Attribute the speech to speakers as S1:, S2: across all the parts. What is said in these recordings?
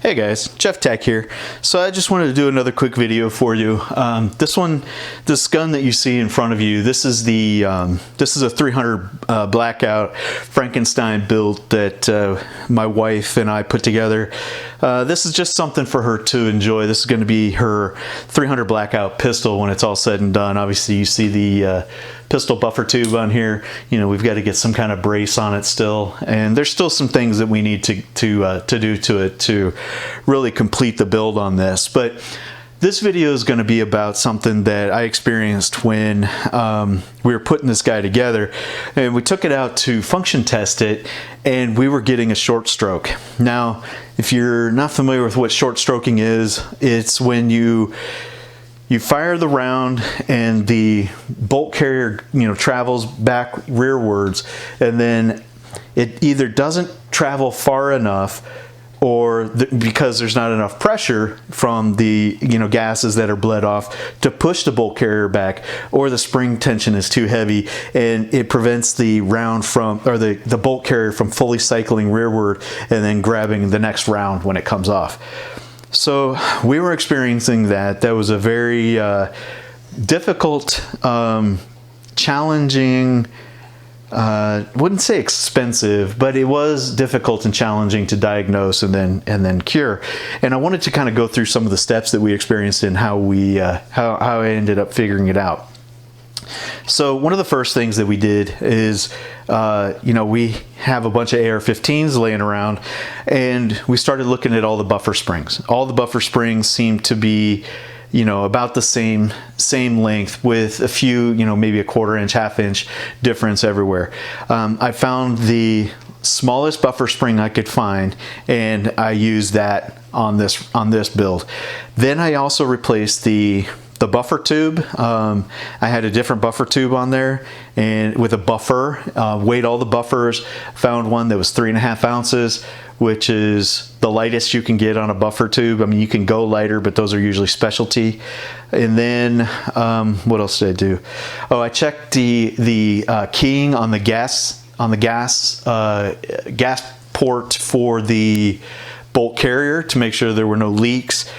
S1: Hey guys, Jeff Tech here. So I just wanted to do another quick video for you. This gun that you see in front of you, this is a 300 Blackout Frankenstein build that my wife and I put together. This is just something for her to enjoy. This is going to be her 300 Blackout pistol when it's all said and done. Obviously you see the pistol buffer tube on here. You know, we've got to get some kind of brace on it still, and there's still some things that we need to do to it to really complete the build on this. But this video is going to be about something that I experienced when we were putting this guy together, and we took it out to function test it, and we were getting a short stroke. Now, if you're not familiar with what short stroking is, it's when you fire the round and the bolt carrier, you know, travels back rearwards, and then it either doesn't travel far enough, or because there's not enough pressure from the, you know, gases that are bled off to push the bolt carrier back, or the spring tension is too heavy and it prevents the round from, or the bolt carrier from fully cycling rearward and then grabbing the next round when it comes off. So we were experiencing that. That was a very difficult, challenging, wouldn't say expensive, but it was difficult and challenging to diagnose and then cure. And I wanted to kind of go through some of the steps that we experienced and how I ended up figuring it out. So one of the first things that we did is, you know, we have a bunch of AR-15s laying around, and we started looking at all the buffer springs. All the buffer springs seem to be, you know, about the same length, with a few, you know, maybe a quarter-inch, half-inch difference everywhere. I found the smallest buffer spring I could find, and I used that on this build. Then I also replaced the buffer tube. I had a different buffer tube on there, and with a buffer, weighed all the buffers, found one that was 3.5 ounces, which is the lightest you can get on a buffer tube. I mean, you can go lighter, but those are usually specialty. And then what else did I do? Oh, I checked the keying on the gas port for the bolt carrier to make sure there were no leaks.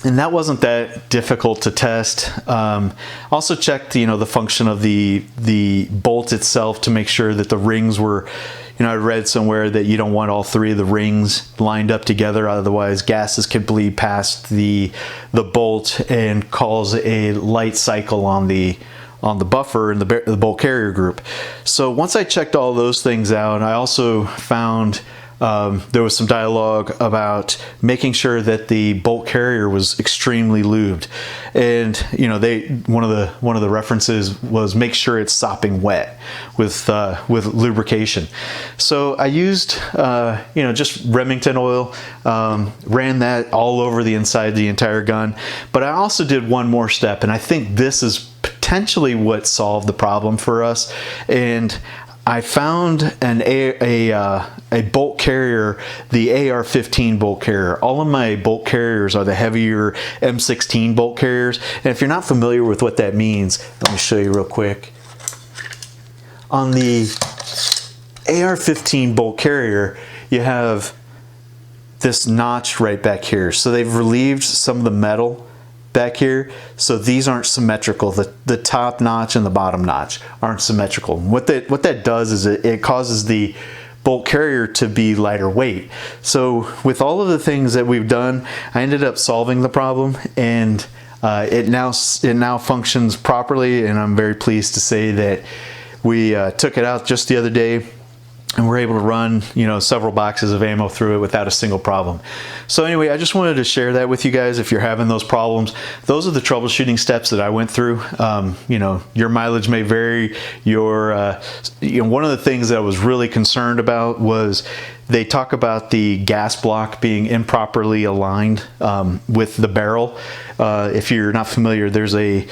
S1: And that wasn't that difficult to test. Also checked, you know, the function of the bolt itself to make sure that the rings were, you know, I read somewhere that you don't want all three of the rings lined up together, otherwise gases can bleed past the bolt and cause a light cycle on the buffer and the bolt carrier group. So once I checked all those things out, I also found there was some dialogue about making sure that the bolt carrier was extremely lubed, and you know, one of the references was make sure it's sopping wet with lubrication. So I used you know, just Remington oil, ran that all over the inside the entire gun. But I also did one more step, and I think this is potentially what solved the problem for us. And I found a bolt carrier, the AR15 bolt carrier. All of my bolt carriers are the heavier M16 bolt carriers. And if you're not familiar with what that means, let me show you real quick. On the AR15 bolt carrier, you have this notch right back here. So they've relieved some of the metal back here, so these aren't symmetrical. The top notch and the bottom notch aren't symmetrical. What that does is it causes the bolt carrier to be lighter weight. So with all of the things that we've done, I ended up solving the problem, and it now functions properly, and I'm very pleased to say that we took it out just the other day, and we're able to run, you know, several boxes of ammo through it without a single problem. So anyway, I just wanted to share that with you guys. If you're having those problems, those are the troubleshooting steps that I went through. You know, your mileage may vary. You know, one of the things that I was really concerned about was they talk about the gas block being improperly aligned with the barrel. If you're not familiar, there's a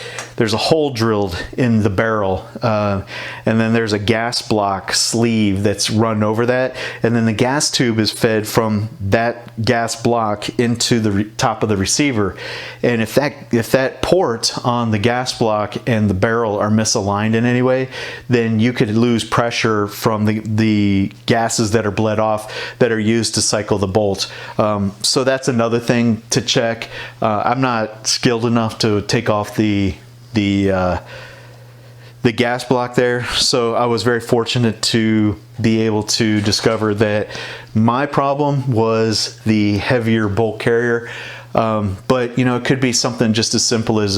S1: hole drilled in the barrel, and then there's a gas block sleeve that's run over that, and then the gas tube is fed from that gas block into the top of the receiver. And if that port on the gas block and the barrel are misaligned in any way, then you could lose pressure from the gases that are bled off that are used to cycle the bolt. So that's another thing to check. I'm not skilled enough to take off the gas block there, so I was very fortunate to be able to discover that my problem was the heavier bolt carrier. But you know, it could be something just as simple as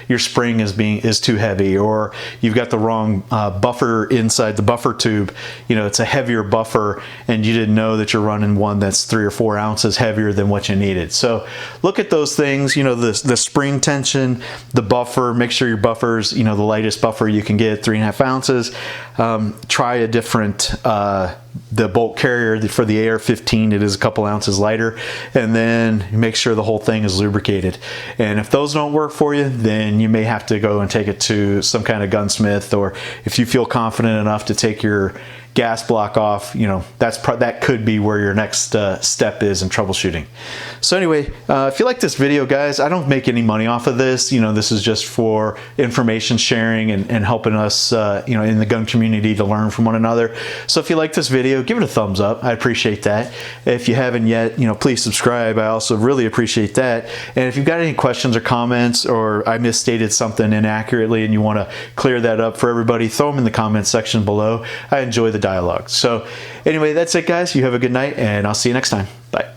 S1: your spring is too heavy, or you've got the wrong buffer inside the buffer tube. You know, it's a heavier buffer and you didn't know that you're running one that's 3 or 4 ounces heavier than what you needed. So look at those things, you know, the spring tension, the buffer, make sure your buffer's, you know, the lightest buffer you can get, 3.5 ounces. Try a different the bolt carrier for the AR15, it is a couple ounces lighter, and then make sure the whole thing is lubricated. And if those don't work for you, then you may have to go and take it to some kind of gunsmith, or if you feel confident enough to take your gas block off, you know, that could be where your next step is in troubleshooting. So anyway, if you like this video, guys, I don't make any money off of this. You know, this is just for information sharing and helping us, you know, in the gun community to learn from one another. So if you like this video, give it a thumbs up. I appreciate that. If you haven't yet, you know, please subscribe. I also really appreciate that. And if you've got any questions or comments, or I misstated something inaccurately and you want to clear that up for everybody, throw them in the comments section below. I enjoy the dialogue. So anyway, that's it, guys. You have a good night, and I'll see you next time. Bye.